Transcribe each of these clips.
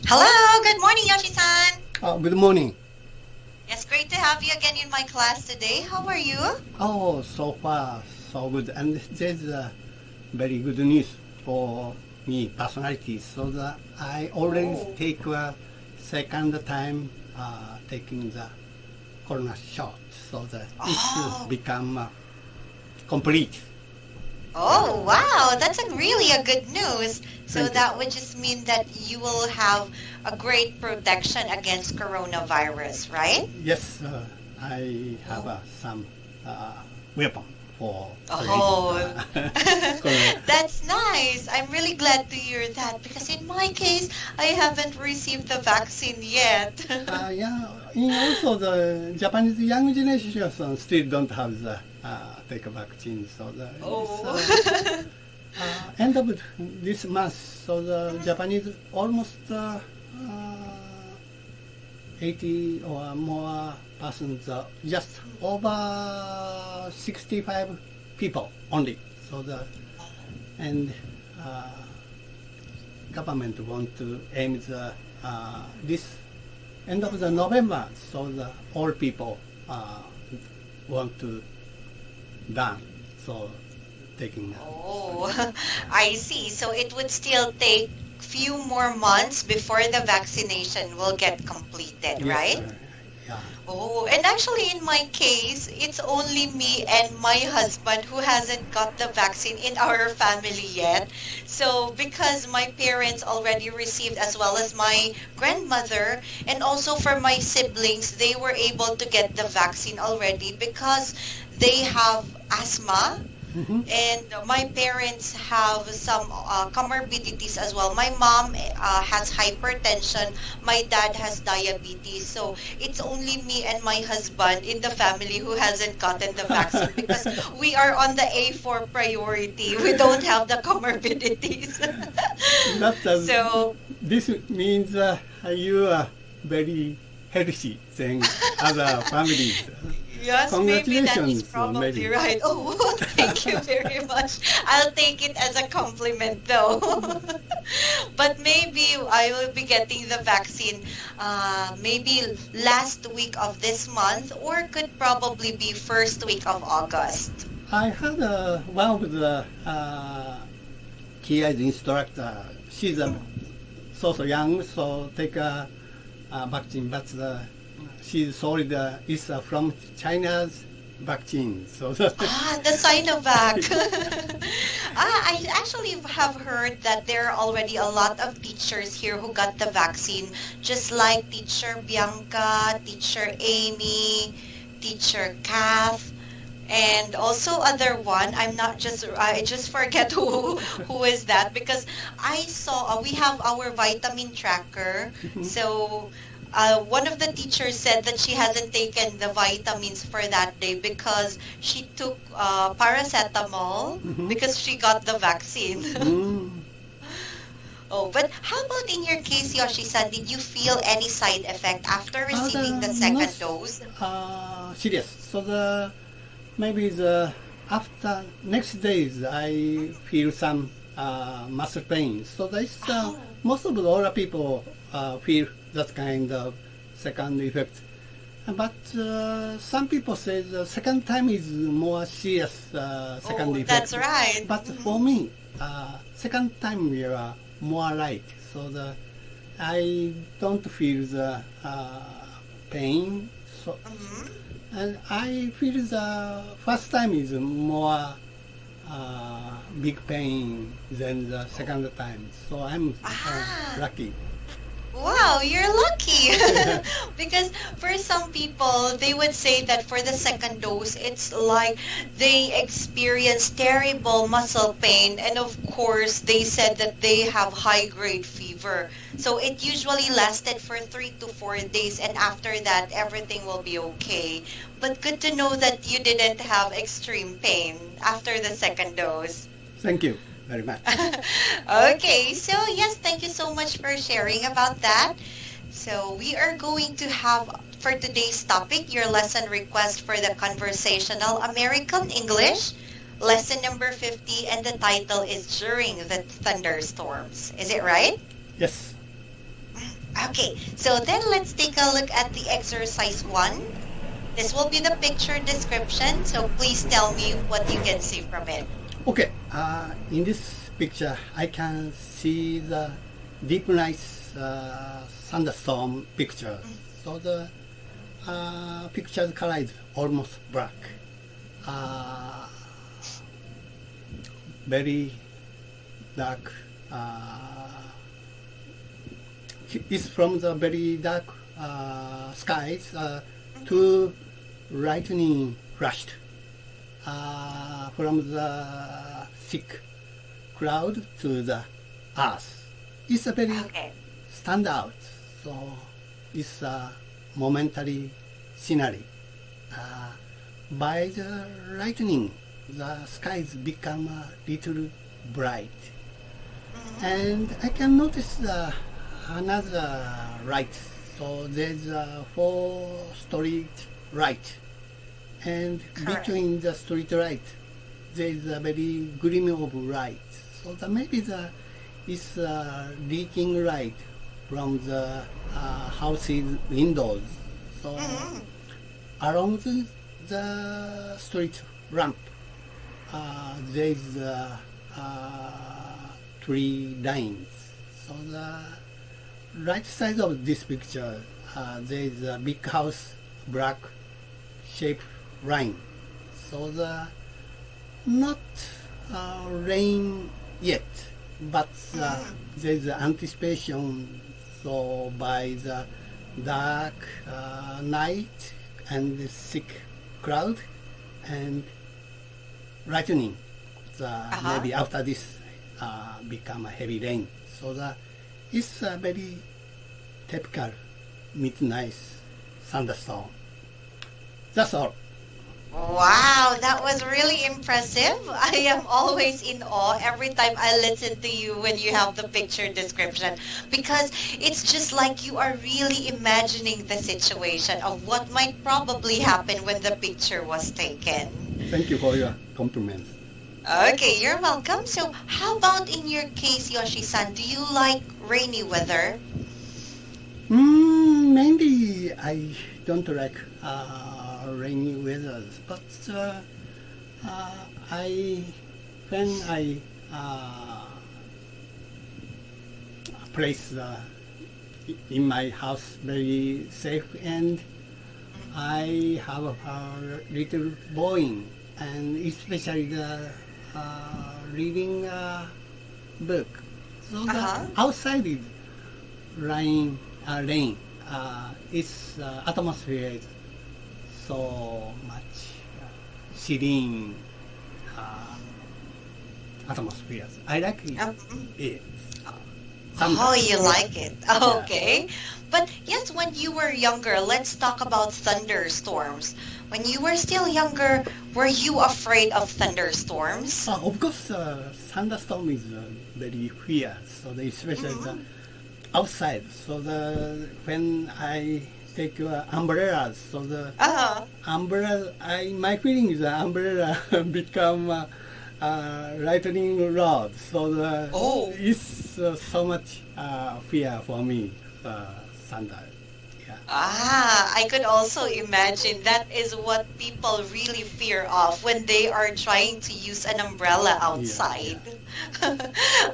Hello, good morning, Yoshi-san. Good morning. It's great to have you again in my class today. How are you? So far, so good. And there's a very good news for me personally. So that I already take a second time taking the corona shot. So that it's become complete. Oh, wow, that's really a good news. So Thank you. that would just mean that you will have a great protection against coronavirus, right? Yes, I have some weapon for Oh, corona. that's nice. I'm really glad to hear that because in my case, I haven't received the vaccine yet. Also the Japanese young generation still don't have the take a vaccine. So it's end of this month. So the Japanese almost 80 or more persons, just over 65 people only. So and government want to aim the this end of the November, so all people want to done. So taking Oh, I see. So it would still take few more months before the vaccination will get completed, right? Yeah. Oh, and actually in my case, it's only me and my husband who hasn't got the vaccine in our family yet. So because my parents already received as well as my grandmother and also for my siblings, they were able to get the vaccine already because they have asthma. Mm-hmm. And my parents have some comorbidities as well. My mom has hypertension. My dad has diabetes. So it's only me and my husband in the family who hasn't gotten the vaccine because we are on the A4 priority. We don't have the comorbidities. So This means you are very healthy than other families. yes, maybe that is Congratulations, probably Mary. right. Oh, thank you very much. I'll take it as a compliment though. But maybe I will be getting the vaccine maybe last week of this month or could probably be first week of August. I had one of the KI's instructor. She's so young, so take a vaccine, but she's sorry it's from China's vaccine. So The Sinovac. I actually have heard that there are already a lot of teachers here who got the vaccine, just like teacher Bianca, teacher Amy, teacher Kath, and also other one. I just forget who is that because I saw we have our vitamin tracker. So one of the teachers said that she hasn't taken the vitamins for that day because she took paracetamol because she got the vaccine. Oh, but how about in your case, Yoshi-san? Did you feel any side effect after receiving the second dose? serious. So maybe after next days I feel some muscle pain. So that's most of the older people feel that kind of second effect. But some people say the second time is more serious second effect. That's right. But for me, second time we are more light. So I don't feel the pain. So and I feel the first time is more big pain than the second time. So I'm lucky. Wow, you're lucky. Because for some people, they would say that for the second dose, it's like they experience terrible muscle pain. And of course, they said that they have high-grade fever. So it usually lasted for 3 to 4 days. And after that, everything will be okay. But good to know that you didn't have extreme pain after the second dose. Thank you very much. Okay, so yes, thank you so much for sharing about that. So we are going to have for today's topic your lesson request for the conversational American English, lesson number 50, and the title is During the Thunderstorms. Is it right? Yes. Okay, so then let's take a look at the exercise 1. This will be the picture description, so please tell me what you can see from it. Okay, in this picture, I can see the deep nice thunderstorm picture. So the picture's color is almost black. Very dark. It's from the very dark skies to lightning flashed from the thick cloud to the earth. It's a very Okay. stand out. So it's a momentary scenery. By the lightning, the skies become a little bright. And I can notice another light. So there's a 4 street light. And Correct. between the street light, there's a very gleam of light. So maybe it's leaking light from the house's windows. So along the street ramp, there's 3 lines. So the right side of this picture, there's a big house, black shaped line. So not rain yet, but there's anticipation. So by the dark night and the thick cloud and lightning, maybe after this become a heavy rain. So it's a very typical midnight thunderstorm. That's all. Wow, that was really impressive. I am always in awe every time I listen to you when you have the picture description, because it's just like you are really imagining the situation of what might probably happen when the picture was taken. Thank you for your compliments. Okay, you're welcome. So how about in your case, Yoshi-san, do you like rainy weather? Maybe I don't like rainy weather, but when I place in my house very safe, and I have a little boy, and especially the reading book. So the outside is rain. Its atmosphere is so much serene atmosphere. I like it. Oh, you like it. Okay. But yes, when you were younger, let's talk about thunderstorms. When you were still younger, were you afraid of thunderstorms? Of course, thunderstorm is very fear. So especially outside. So when I take umbrellas, so the umbrella, my feeling is the umbrella become lightning rod. So it's so much fear for me, thunder. Yeah. I could also imagine that is what people really fear of when they are trying to use an umbrella outside.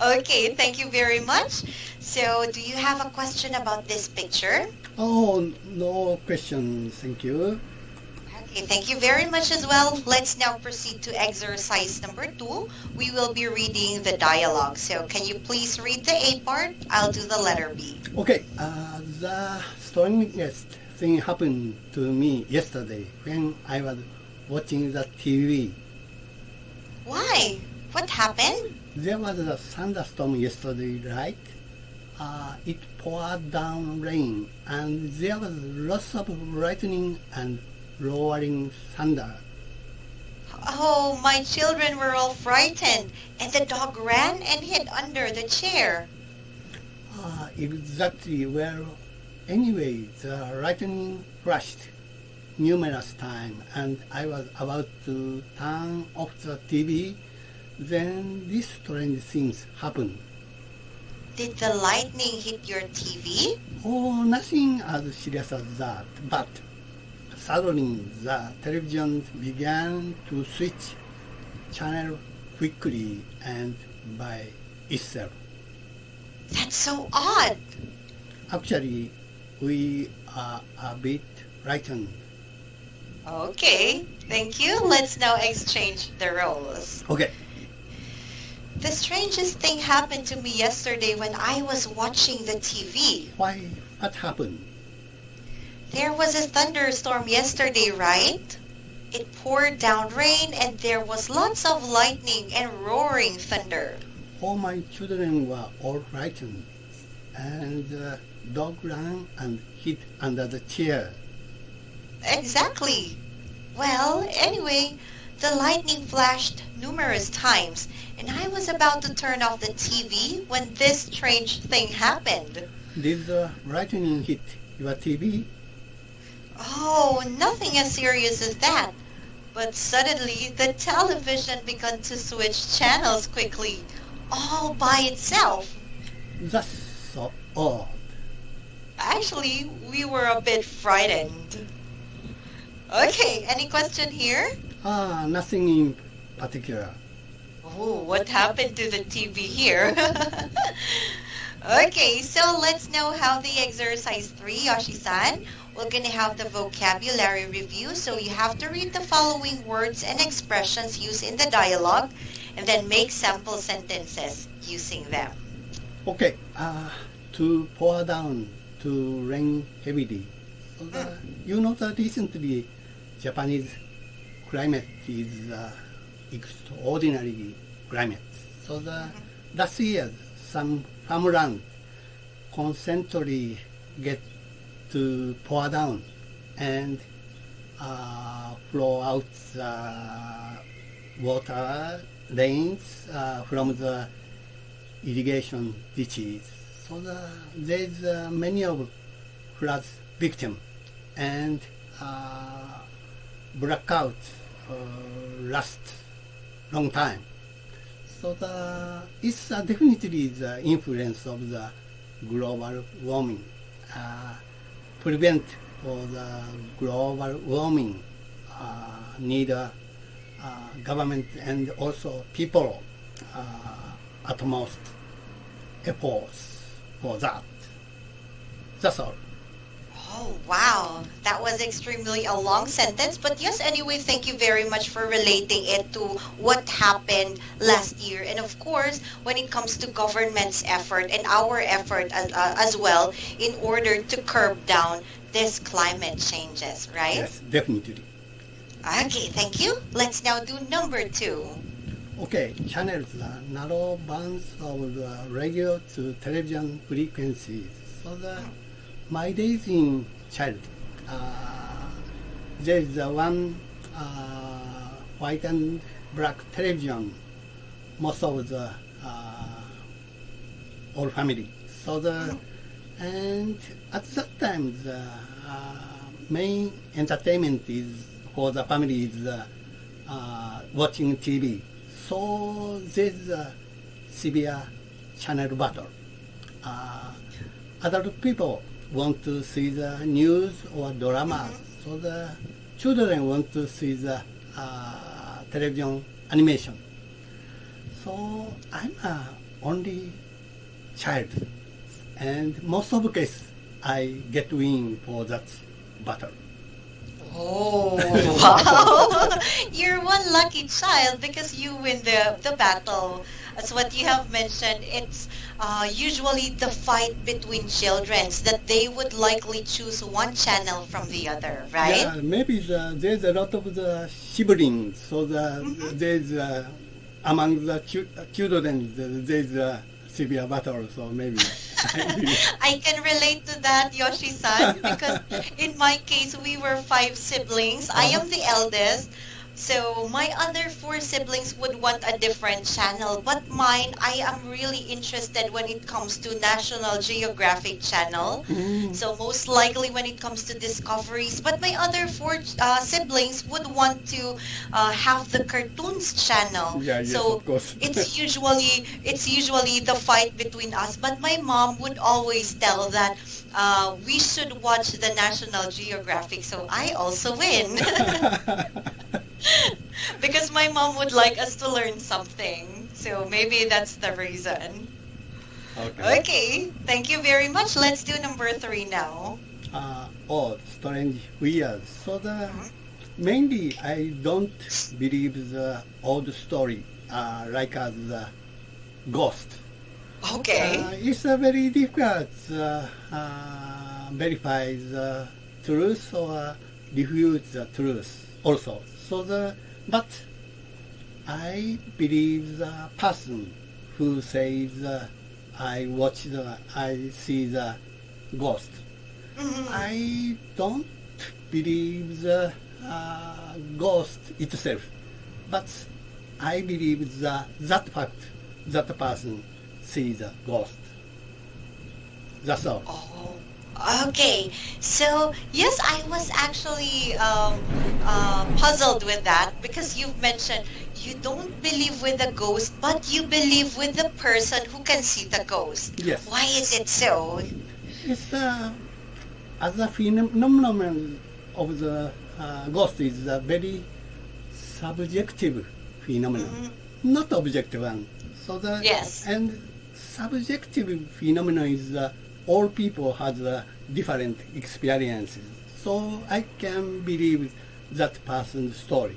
Okay, thank you very much. So, do you have a question about this picture? Oh, no question. Thank you. Okay, thank you very much as well. Let's now proceed to exercise number 2. We will be reading the dialogue. So, can you please read the A part? I'll do the letter B. Okay, the strangest thing happened to me yesterday when I was watching the TV. Why? What happened? There was a thunderstorm yesterday, right? It poured down rain, and there was lots of lightning and roaring thunder. Oh, my children were all frightened, and the dog ran and hid under the chair. Exactly. Well, anyway, the lightning flashed numerous times, and I was about to turn off the TV. Then these strange things happened. Did the lightning hit your TV? Oh, nothing as serious as that, but suddenly the television began to switch channel quickly and by itself. That's so odd. Actually, we are a bit frightened. Okay, thank you. Let's now exchange the roles. Okay. The strangest thing happened to me yesterday when I was watching the TV. Why? What happened? There was a thunderstorm yesterday, right? It poured down rain and there was lots of lightning and roaring thunder. All my children were all frightened, and the dog ran and hid under the chair. Exactly. Well, anyway, the lightning flashed numerous times, and I was about to turn off the TV when this strange thing happened. Did the lightning hit your TV? Oh, nothing as serious as that. But suddenly, the television began to switch channels quickly, all by itself. That's so odd. Actually, we were a bit frightened. Okay, any question here? Nothing in particular. Oh, what happened to the TV here? Okay, so let's know how the exercise 3, Yoshi-san. We're going to have the vocabulary review, so you have to read the following words and expressions used in the dialogue, and then make sample sentences using them. Okay, to pour down, to rain heavily. So you know that recently Japanese climate is extraordinary climate. So last year some farmland constantly get to pour down and flow out water, rains from the irrigation ditches. So there's many of flood victims and blackouts last long time. So it's definitely the influence of the global warming. Prevent for the global warming need government and also people utmost efforts for that. That's all. Oh, wow. That was extremely a long sentence. But yes, anyway, thank you very much for relating it to what happened last year. And of course, when it comes to government's effort and our effort as well in order to curb down this climate changes, right? Yes, definitely. Okay, thank you. Let's now do number 2. Okay, channels are narrow bands of the radio to television frequencies. So my days in child, there is one white and black television, most of the whole family. So and at that time the main entertainment is for the family is watching TV. So there's a severe channel battle. Adult people want to see the news or dramas, so the children want to see the television animation. So I'm only child, and most of the case I get win for that battle. Oh, wow. You're one lucky child because you win the battle. As what you have mentioned, it's usually the fight between children that they would likely choose one channel from the other, right? Yeah, maybe there's a lot of the siblings, so there's among the children there's a severe battle, so maybe. I can relate to that, Yoshi-san, because in my case, we were 5 siblings. I am the eldest, So my other four siblings would want a different channel, but mine, I am really interested when it comes to National Geographic channel. So most likely when it comes to discoveries, but my other four siblings would want to have the cartoons channel. Yeah, yes, so of course. it's usually the fight between us. But my mom would always tell that we should watch the National Geographic, so I also win. Because my mom would like us to learn something. So maybe that's the reason. Okay, thank you very much. Let's do number 3 now. Odd, strange, weird. So mainly I don't believe the old story like as a ghost. Okay. It's very difficult verify the truth or refute the truth also. But I believe the person who says I see the ghost. I don't believe the ghost itself, but I believe that fact that person sees the ghost. That's all. Oh, okay. So, yes, I was actually puzzled with that because you've mentioned you don't believe with the ghost, but you believe with the person who can see the ghost. Yes. Why is it so? It's as a phenomenon of the ghost is a very subjective phenomenon, not objective one. Yes. And subjective phenomenon is all people has different experiences. So I can believe that person's story.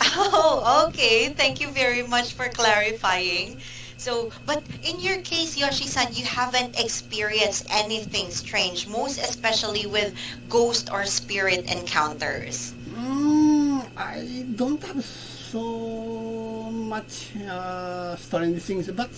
Oh, okay. Thank you very much for clarifying. So, but in your case, Yoshi-san, you haven't experienced anything strange, most especially with ghost or spirit encounters. I don't have so much strange things, but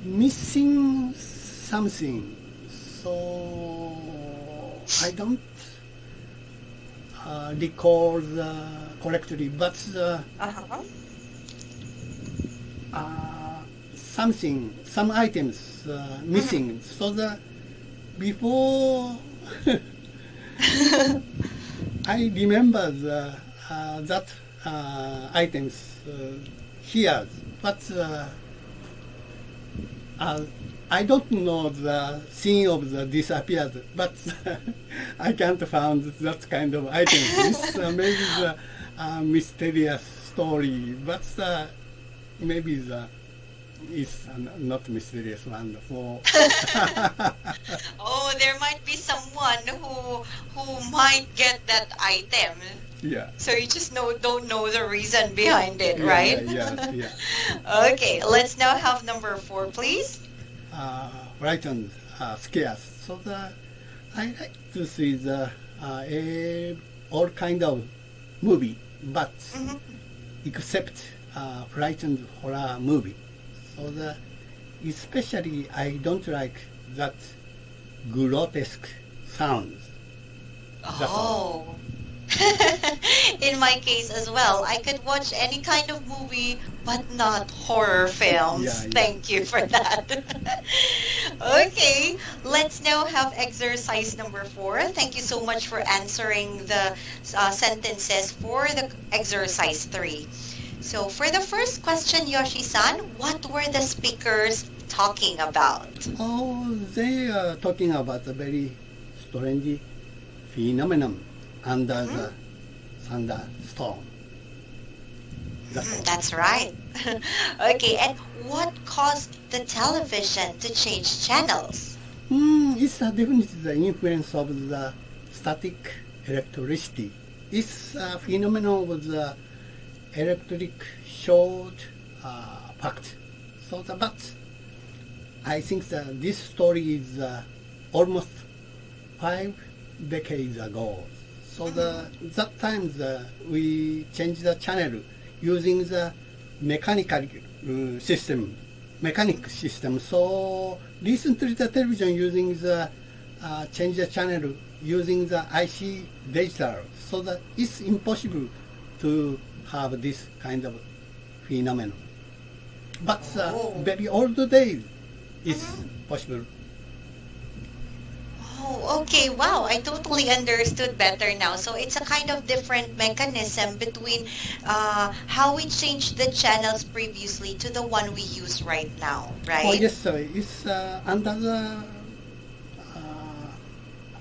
missing something. So I don't recall correctly, but some items missing. So before I remember that items here, but I don't know the scene of the disappeared, but I can't find that kind of items. It's maybe the mysterious story, but maybe it's not mysterious one for. Oh, there might be someone who might get that item. Yeah. So you just don't know the reason behind it, right? Yeah. Okay, let's now have number 4, please. Frightened, scared. So I like to see all kind of movie, but except frightened horror movie. So especially I don't like that grotesque sounds. That's all. In my case as well, I could watch any kind of movie, but not horror films. Yeah. Thank you for that. Okay, let's now have exercise number 4. Thank you so much for answering the sentences for the exercise 3. So for the first question, Yoshi-san, what were the speakers talking about? Oh, they are talking about a very strange phenomenon under the thunderstorm. That's right. Okay, and what caused the television to change channels? It's definitely the influence of the static electricity. It's a phenomenon of the electric short fact. But I think that this story is almost 5 decades ago. So that time we changed the channel using the mechanic system. So recently the television using the change the channel using the IC digital. So that it's impossible to to have this kind of phenomenon. But very old days is possible. Oh, okay. Wow, I totally understood better now. So it's a kind of different mechanism between how we changed the channels previously to the one we use right now, right? Oh yes, sir. It's under the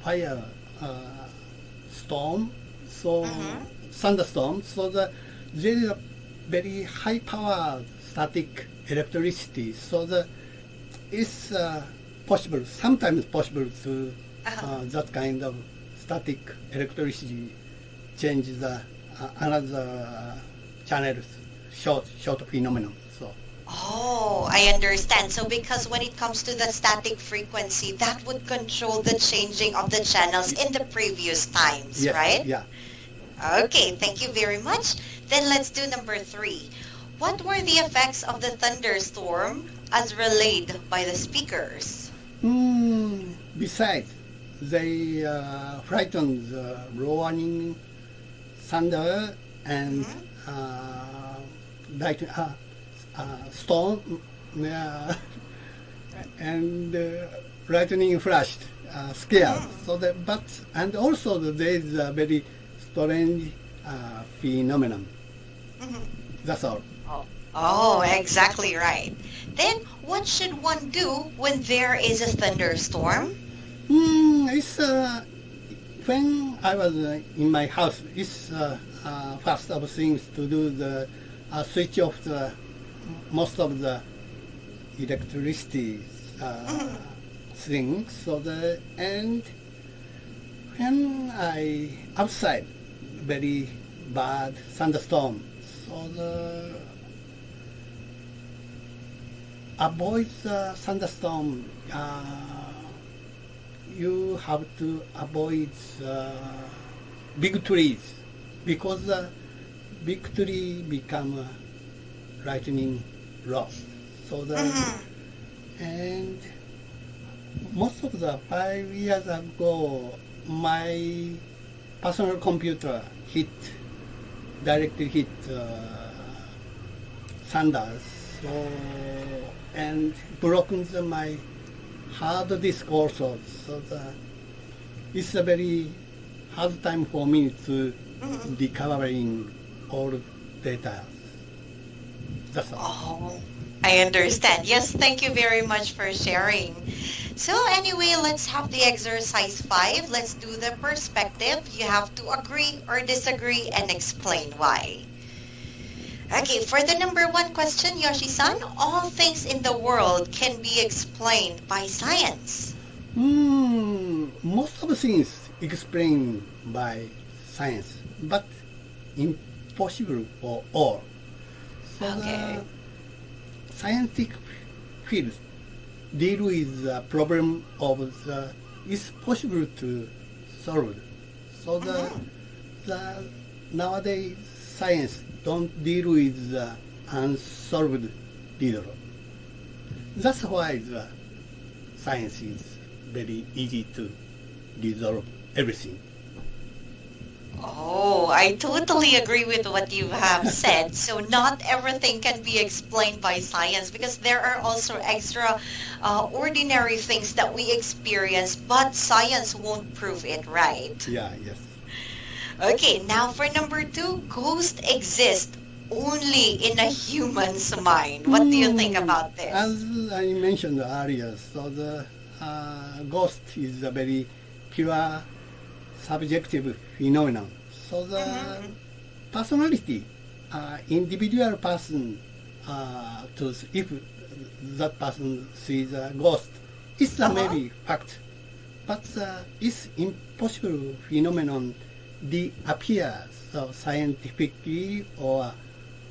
fire storm, so thunderstorm. So there is a very high power static electricity. So it's possible, sometimes possible to that kind of static electricity change the another channels short phenomenon. So. Oh, I understand. So because when it comes to the static frequency, that would control the changing of the channels in the previous times, Yes, right? Yeah. Okay, thank you very much. Then let's do number 3. What were the effects of the thunderstorm as relayed by the speakers? Besides, they frightened the roaring thunder and lightning, storm and lightning flashed, scared. So that, but and also there is a very strange phenomenon. That's all. Oh, exactly right. Then what should one do when there is a thunderstorm? It's when I was in my house. It's first of things to do the switch off the most of the electricity things. So and when I outside very bad thunderstorm, so avoid the thunderstorm. You have to avoid big trees because the big tree become lightning rod. So and most of the 5 years ago, my personal computer directly hit thunders. So and broken my hard disk also. So it's a very hard time for me to recovering all data. That's all. Oh, I understand. Yes, thank you very much for sharing. So anyway, let's have the exercise 5. Let's do the perspective. You have to agree or disagree and explain why. Okay, for the number 1 question, Yoshi-san, all things in the world can be explained by science. Most of the things explained by science, but impossible for all. So Okay. the scientific fields deal with the problem of it's possible to solve. So the nowadays science don't deal with the unsolved riddle. That's why the science is very easy to resolve everything. Oh, I totally agree with what you have said. So not everything can be explained by science because there are also extra ordinary things that we experience, but science won't prove it, right? Yeah, yes. Okay, now for number 2, ghosts exist only in a human's mind. What do you think about this? As I mentioned earlier, so the ghost is a very pure subjective phenomenon. So the personality, individual person, if that person sees a ghost, it's a maybe fact, but it's impossible phenomenon appears so scientifically or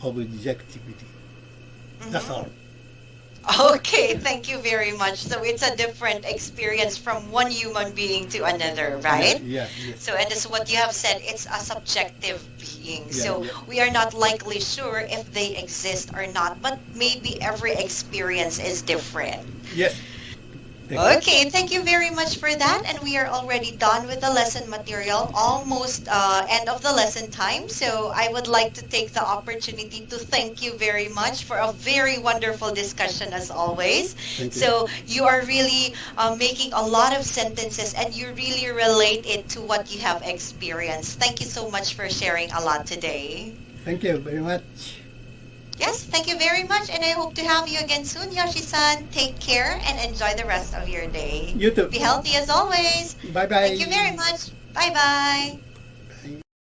objectively. That's all. Okay, thank you very much. So it's a different experience from one human being to another, right? Yes, yes. So, and as what you have said, it's a subjective being. Yeah, So yeah. we are not likely sure if they exist or not, but maybe every experience is different. Yes. Okay, thank you very much for that. And we are already done with the lesson material, almost end of the lesson time. So I would like to take the opportunity to thank you very much for a very wonderful discussion as always. Thank you. So you are really making a lot of sentences and you really relate it to what you have experienced. Thank you so much for sharing a lot today. Thank you very much. Yes, thank you very much, and I hope to have you again soon, Yoshi-san. Take care and enjoy the rest of your day. You too. Be healthy as always. Bye-bye. Thank you very much. Bye-bye.